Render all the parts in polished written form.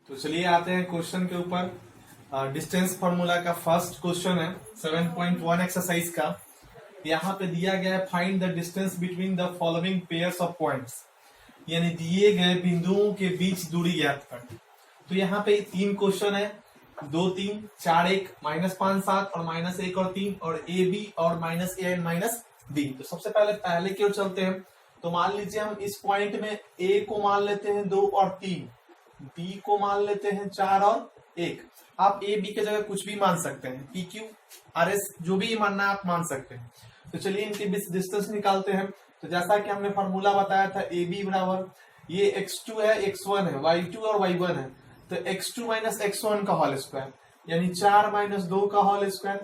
तो चलिए आते हैं क्वेश्चन के ऊपर। डिस्टेंस फॉर्मूला का फर्स्ट क्वेश्चन है 7.1 एक्सरसाइज का। यहाँ पे दिया गया है find the distance between the following pairs of points, यानी दिए गए बिंदुओं के बीच दूरी ज्ञात कर। तो यहाँ पे 3 क्वेश्चन है, 2 3 4 1 -5 7 और -1 और 3 और ए बी और -a एंड -b। तो सबसे पहले की ओर चलते हैं। तो मान लीजिए हम इस पॉइंट में a को मान लेते हैं 2 और 3, b को मान लेते हैं 4 और 1। आप a b के जगह कुछ भी मान सकते हैं, p q r s जो भी मानना है आप मान सकते हैं। तो चलिए इनके बीच डिस्टेंस निकालते हैं। तो जैसा कि हमने फॉर्मूला बताया था ए बी बराबर ये x2 है x1 है y2 और y1 है, तो x2 माइनस x1 का होल स्क्वायर यानी 4 माइनस 2 का होल स्क्वायर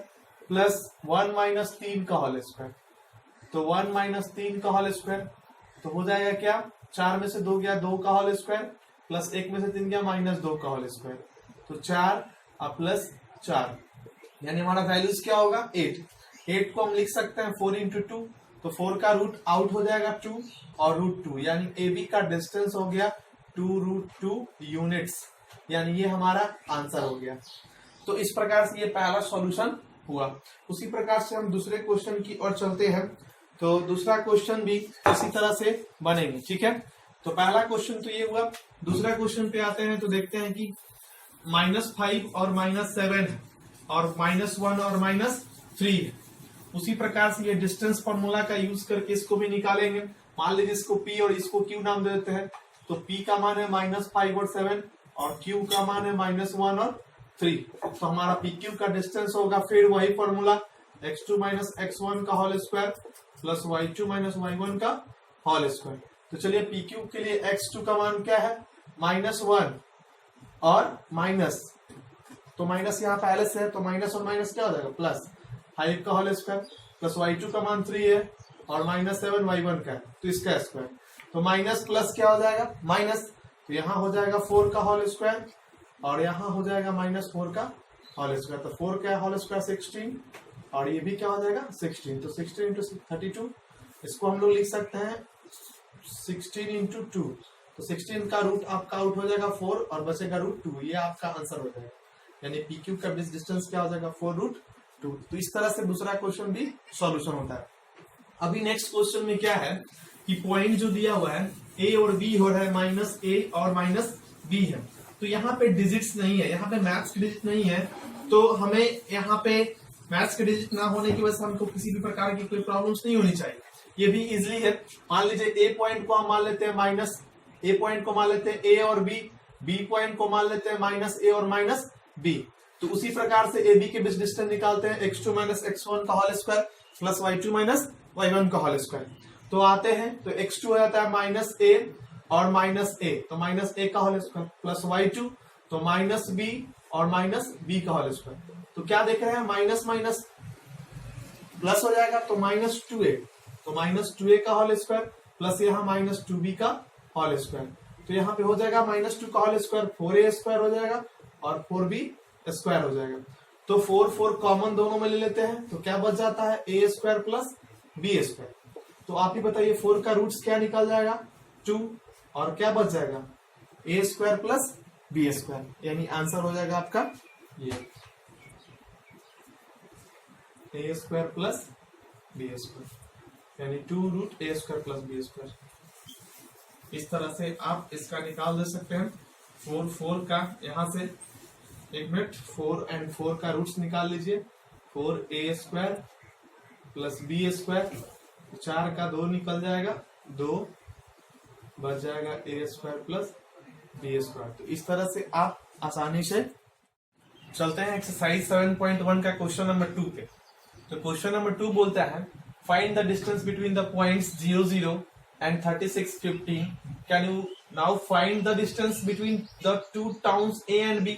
प्लस 1 माइनस 3 का होल स्क्वायर। तो 1 माइनस 3 का होल स्क्वायर तो हो जाएगा क्या, 4 में से 2 गया 2 का होल स्क्वायर प्लस 1 में से 3 गया -2 का होल स्क्वायर। तो 4 और प्लस 4 यानी हमारा वैल्यूज क्या होगा 8 को हम लिख सकते हैं 4 इंटू 2, तो 4 का रूट आउट हो जाएगा 2 और √2 यानी ए बी का डिस्टेंस हो गया 2√2 यूनिट्स, यानी ये हमारा आंसर हो गया। तो इस प्रकार से ये पहला सॉल्यूशन हुआ। उसी प्रकार से हम दूसरे क्वेश्चन की ओर चलते हैं। तो दूसरा क्वेश्चन भी इसी तरह से बनेंगे, ठीक है। तो पहला क्वेश्चन तो ये हुआ। दूसरा क्वेश्चन पे आते हैं तो देखते हैं कि -5 और -7 और -1 और -3 है। उसी प्रकार से ये डिस्टेंस फॉर्मूला का यूज करके इसको भी निकालेंगे। मान लीजिए इसको P और इसको Q नाम दे देते हैं। तो P का मान है -5 और 7 और Q का मान है -1 और 3। तो हमारा PQ का डिस्टेंस होगा फिर वही फॉर्मूला x2 माइनस x1 का whole square plus y2 minus y1 का होल स्क्वायर। तो चलिए PQ के लिए x2 का मान क्या है -1 और माइनस, तो माइनस यहाँ पहले से है तो माइनस और माइनस क्या हो जाएगा प्लस 5 का होल स्क्वायर प्लस y2 का मान 3 है और -7 y1 का है तो इसका स्क्वायर। तो माइनस प्लस क्या हो जाएगा माइनस, तो यहाँ हो जाएगा 4 का होल स्क्वायर और यहाँ हो जाएगा -4 का होल स्क्वायर। तो 4 का होल स्क्वायर 16 और ये भी क्या हो जाएगा 16। तो 16 इंटू 32 इसको हम लोग लिख सकते हैं 16 इंटू 2। तो 16 का रूट आपका आउट हो जाएगा 4 और बचेगा √2, ये आपका आंसर हो जाएगा। यानी PQ का डिस्टेंस क्या हो जाएगा 4√2। तो इस तरह से दूसरा क्वेश्चन भी सॉल्यूशन होता है। अभी नेक्स्ट क्वेश्चन में क्या है कि पॉइंट जो दिया हुआ है A और B हो रहा है -A और -B है। तो यहाँ पे डिजिट्स नहीं है, यहाँ पे मैथ्स के डिजिट नहीं है। तो हमें यहाँ पे मैथ्स के डिजिट ना होने की वजह से हमको किसी भी प्रकार की कोई प्रॉब्लम्स नहीं होनी चाहिए। ये भी इजिली है। मान लीजिए A पॉइंट को हम मान लेते हैं A पॉइंट को मान लेते हैं A और B पॉइंट को मान लेते हैं -A और -B। तो उसी प्रकार से AB के बीच डिस्टेंस निकालते हैं x2 माइनस x1 का whole square plus y2 minus y1 का होल स्क्वायर। तो आते हैं तो x2 हो जाता है -A और -A, तो -A का होल स्क्वायर प्लस y2 तो -B और -B का होल स्क्वायर। तो क्या देख रहे हैं माइनस माइनस प्लस हो जाएगा तो -2A, तो -2A का होल स्क्वायर प्लस यहाँ -2B का होल स्क्वायर। तो यहाँ पे हो जाएगा -2 का होल स्क्वायर 4A स्क्वायर हो जाएगा और 4B स्क्वायर हो जाएगा। तो 4 कॉमन दोनों में ले लेते हैं तो क्या बच जाता है A square plus B square. तो आप ही बताइए 4 का रूट्स क्या निकल जाएगा 2 और क्या बच जाएगा A square plus B square, यानी आंसर हो जाएगा आपका ये A square plus B square, यानी 2√A square plus B square. इस तरह से आप इसका निकाल दे सकते हैं। 4 का यहाँ से 1 मिनट 4 और 4 का रूट्स निकाल लीजिए। 4A square plus B square, 4 का 2 निकल जाएगा 2 बच जाएगा A square plus B square. तो इस तरह से आप आसानी से चलते हैं एक्सरसाइज 7.1 का क्वेश्चन नंबर 2 पे। तो क्वेश्चन नंबर 2 बोलता है find the distance between the points 0 0 and 36 15। Can you now find the distance between the two towns A and B।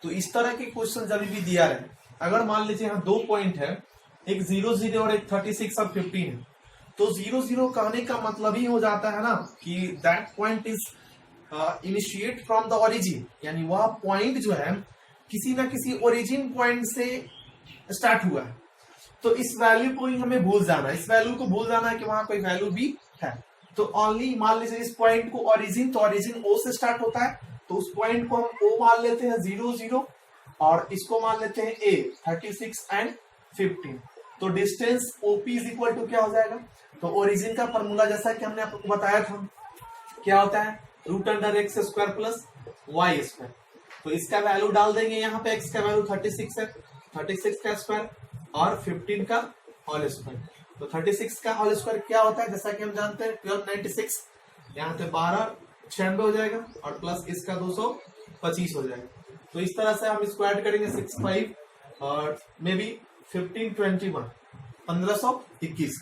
तो इस तरह के क्वेश्चन जब भी दिया रहे, अगर मान लीजिए यहाँ 2 पॉइंट है, एक 0 0 और एक 36 और 15 है, तो 0 0 कहने का मतलब ही हो जाता है ना कि that point is initiate from the origin, यानी वह पॉइंट जो है किसी ना किसी ओरिजिन पॉइंट से स्टार्ट हुआ है। तो इस वैल्यू को ही हमें भूल जाना है, इस वैल्यू को भूल जाना है कि वहां कोई वैल्यू भी है। तो ओनली मान लीजिए इस पॉइंट को ओरिजिन, तो ओरिजिन O से स्टार्ट होता है तो उस पॉइंट को हम ओ मान लेते हैं 0 0 और इसको मान लेते हैं ए 36 एंड 15। तो distance OP is equal to क्या हो जाएगा, तो ओरिजिन का फॉर्मूला जैसा कि हमने आपको बताया था क्या होता है, root under X square plus Y square. तो इसका वैल्यू डाल देंगे, यहाँ पे x का वैल्यू 36 है, 36 का स्क्वायर और 15 का होल स्क्वायर। तो 36 का होल स्क्वायर क्या होता है, जैसा कि हम जानते हैं 1296, यहाँ पे 12 96 हो जाएगा और प्लस इसका 225 हो जाएगा। तो इस तरह से हम इसको ऐड करेंगे 65 और मे बी 1521 1521।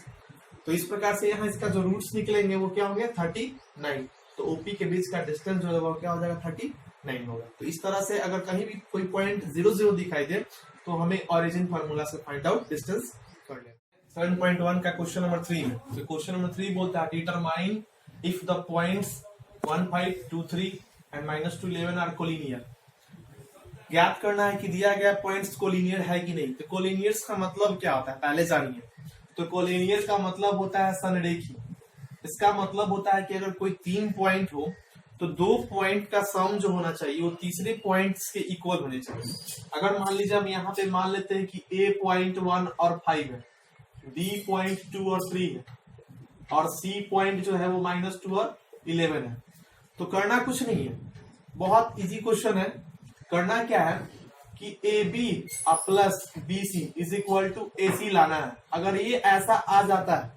तो इस प्रकार से यहाँ इसका जो रूट्स निकलेंगे वो क्या होंगे 39। तो ओपी के बीच का डिस्टेंस जो है वो क्या हो जाएगा 39 होगा। तो इस तरह से अगर कहीं भी कोई पॉइंट 0 0 दिखाई दे तो हमें ओरिजिन फार्मूला से फाइंड आउट डिस्टेंस कर लेना। 7.1 का क्वेश्चन नंबर 3 है। तो क्वेश्चन नंबर 3 बोलता है determine if the points 1 5 2 3 and -2 11 are collinear. ज्ञात करना है कि दिया गया पॉइंट्स कोलिनियर है कि नहीं। तो कोलिनियर्स का मतलब क्या होता है पहले जानिए। तो कोलिनियर का मतलब होता है संरेखी। इसका मतलब होता है कि अगर कोई 3 पॉइंट हो तो 2 पॉइंट का सम जो होना चाहिए वो तीसरे पॉइंट्स के इक्वल होने चाहिए। अगर मान लीजिए हम यहाँ पे मान लेते हैं कि A पॉइंट 1 और 5 है, B पॉइंट 2 और 3 है और C पॉइंट जो है वो -2 और 11 है। तो करना कुछ नहीं है, बहुत इजी क्वेश्चन है। करना क्या है कि AB plus BC is equal to AC लाना है। अगर ये ऐसा आ जाता है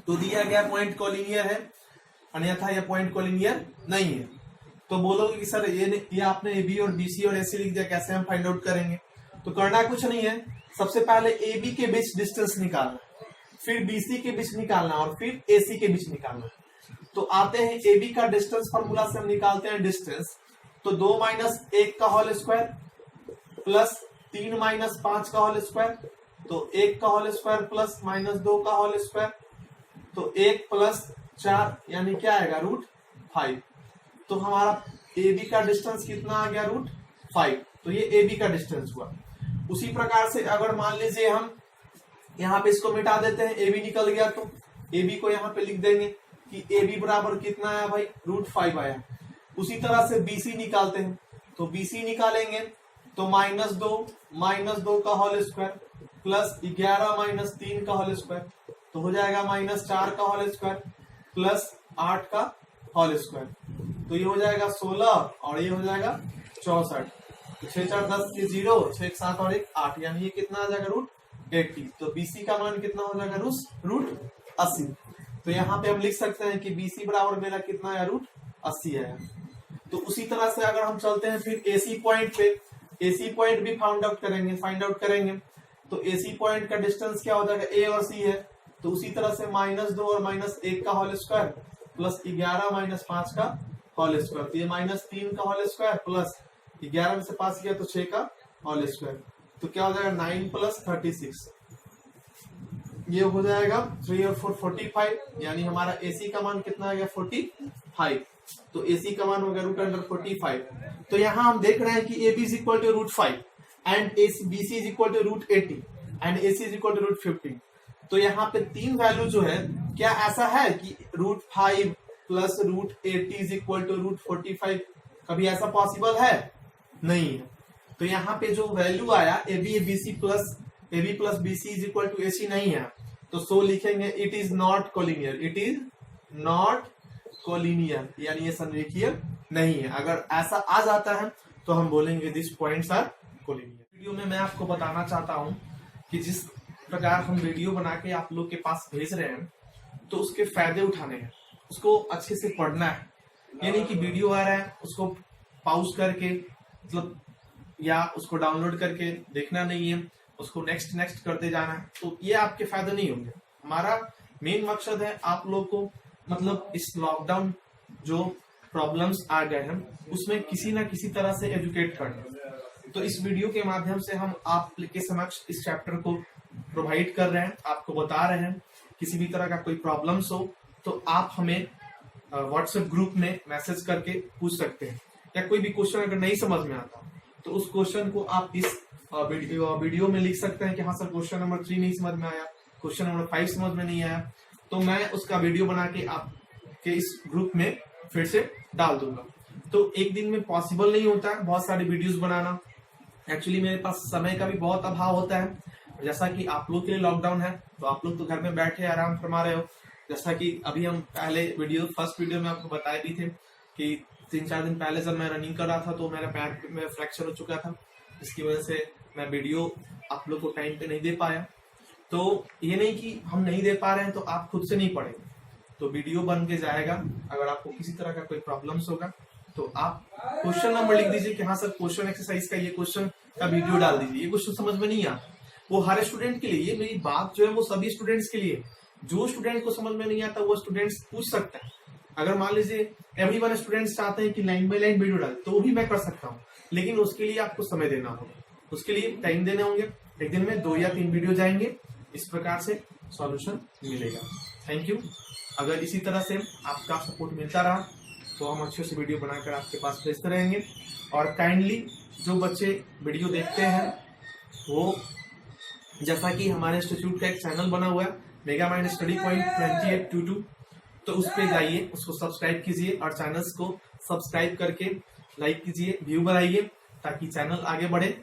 तो दिया गया पॉइंट कोलिनियर है, अन्यथा यह पॉइंट कोलिनियर नहीं है। तो बोलोगे कि सर ये आपने AB और BC और AC लिख दिया, कैसे हम फाइंड आउट करेंगे। तो करना कुछ नहीं है, सबसे पहले AB के बीच डिस्टेंस निकालना, फिर BC के बीच निकालना और फिर AC के बीच निकालना। तो आते हैं AB का डिस्टेंस फॉर्मूला से हम निकालते हैं डिस्टेंस। तो 2 - 1 का होल स्क्वायर प्लस 3 - 5 का होल स्क्वायर, तो 1 का होल स्क्वायर प्लस -2 का होल स्क्वायर, तो 1 प्लस 4 यानी क्या आएगा √5। तो हमारा AB का डिस्टेंस कितना आ गया √5। तो ये AB का डिस्टेंस हुआ। उसी प्रकार से अगर मान लीजिए हम यहाँ पे इसको मिटा देते हैं, AB निकल गया तो AB को यहाँ पे लिख देंगे कि AB बराबर कितना आया भाई √5 आया। उसी तरह से BC निकालते हैं, तो BC निकालेंगे तो -2 का होल स्क्वायर प्लस 11 - 3 का होल स्क्वायर, तो हो जाएगा -4 का होल स्क्वायर प्लस 8 का होल स्क्वायर। तो ये हो जाएगा 16 और ये हो जाएगा 64। तो 6 4 10 के 0, 6 7 और 1 8, यानी ये कितना आ जाएगा √80। तो BC का मान कितना हो जाएगा √80। तो यहाँ पे हम लिख सकते हैं कि BC बराबर मेरा कितना आया √80 आया। तो उसी तरह से अगर हम चलते हैं फिर AC पॉइंट पे, AC पॉइंट भी फाइंड आउट करेंगे। तो AC पॉइंट का डिस्टेंस क्या हो जाएगा, A और C है। तो उसी तरह से -2 और -1 का होल स्क्वायर प्लस 11 - 5 का होल स्क्वायर, तो ये -3 का होल स्क्वायर प्लस 11 में से 5 किया तो 6 का होल स्क्वायर। तो क्या हो जाएगा 9 + 36, ये हो जाएगा 3 और 4 45, यानी हमारा AC का मान कितना आ गया 45। तो AC का मान हो गया √45। तो यहाँ हम देख रहे हैं कि AB is equal to √5 and BC is equal to √80 and AC is equal to √50। तो यहाँ पे 3 वैल्यू जो है, क्या ऐसा है कि √5 प्लस √80 इज इक्वल टू √45, कभी ऐसा पॉसिबल है? नहीं है। तो यहाँ पे जो वैल्यू आया AB plus BC is equal to AC नहीं है, तो सो लिखेंगे इट इज नॉट कोलिनियर, यानी ये संरेखीय नहीं है। अगर ऐसा आ जाता है तो हम बोलेंगे this points are collinear. Video में मैं आपको बताना चाहता हूं कि जिस प्रकार हम वीडियो बना के आप लोग के पास भेज रहे हैं तो उसके फायदे उठाने हैं, उसको अच्छे से पढ़ना है। यानी कि वीडियो आ रहा है उसको पॉज करके मतलब या उसको डाउनलोड करके देखना नहीं है, उसको नेक्स्ट करते जाना है, तो ये आपके फायदे नहीं होंगे। हमारा मेन मकसद है आप लोग को मतलब इस लॉकडाउन जो प्रॉब्लम्स आ गए हैं उसमें किसी ना किसी तरह से एजुकेट करना। तो इस वीडियो के माध्यम से हम आपके समक्ष इस चैप्टर को प्रोवाइड कर रहे हैं, आपको बता रहे हैं। किसी भी तरह का कोई प्रॉब्लम्स हो तो आप हमें व्हाट्सएप ग्रुप में मैसेज करके पूछ सकते हैं, या कोई भी क्वेश्चन अगर नहीं समझ में आता तो उस क्वेश्चन को आप इस वीडियो में लिख सकते हैं कि हाँ सर क्वेश्चन नंबर 3 नहीं समझ में आया, क्वेश्चन नंबर 5 समझ में नहीं आया, तो मैं उसका वीडियो बना के आपके इस ग्रुप में फिर से डाल दूंगा। तो एक दिन में पॉसिबल नहीं होता है बहुत सारी वीडियोस बनाना। एक्चुअली मेरे पास समय का भी बहुत अभाव होता है। जैसा कि आप लोग के लिए लॉकडाउन है तो आप लोग तो घर में बैठे आराम फरमा रहे हो। जैसा कि अभी हम पहले फर्स्ट वीडियो में आपको बताए भी थे कि 3-4 दिन पहले जब मैं रनिंग कर रहा था तो मेरा पैर में फ्रैक्चर हो चुका था, जिसकी वजह से मैं वीडियो आप लोग को टाइम पे नहीं दे पाया। तो ये नहीं कि हम नहीं दे पा रहे हैं तो आप खुद से नहीं पढ़ेंगे, तो वीडियो बन के जाएगा। अगर आपको किसी तरह का कोई प्रॉब्लम्स होगा तो आप क्वेश्चन नंबर लिख दीजिए कि हाँ सर क्वेश्चन एक्सरसाइज का ये क्वेश्चन का वीडियो डाल दीजिए, ये क्वेश्चन समझ में नहीं आता। वो हर स्टूडेंट के लिए, ये मेरी बात जो है वो सभी स्टूडेंट्स के लिए, जो स्टूडेंट को समझ में नहीं आता वो स्टूडेंट्स पूछ सकता है। अगर मान लीजिए एवरीवन स्टूडेंट्स चाहते हैं कि लाइन बाय लाइन वीडियो डाल, तो भी मैं कर सकता हूँ, लेकिन उसके लिए आपको समय देना होगा, उसके लिए टाइम देने होंगे। एक दिन में 2 या 3 वीडियो जाएंगे, इस प्रकार से सॉल्यूशन मिलेगा। Thank you. अगर इसी तरह से आपका सपोर्ट मिलता रहा तो हम अच्छे से वीडियो बनाकर आपके पास भेजते रहेंगे। और काइंडली जो बच्चे वीडियो देखते हैं वो, जैसा कि हमारे इंस्टीट्यूट का एक चैनल बना हुआ है मेगा माइंड स्टडी पॉइंट 2822, तो उस पे जाइए, उसको सब्सक्राइब कीजिए और चैनल्स को सब्सक्राइब करके लाइक कीजिए, व्यू बढ़ाइए, ताकि चैनल आगे बढ़े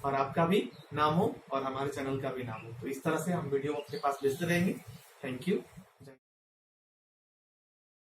और आपका भी नाम हो और हमारे चैनल का भी नाम हो। तो इस तरह से हम वीडियो आपके पास भेजते रहेंगे। Thank you.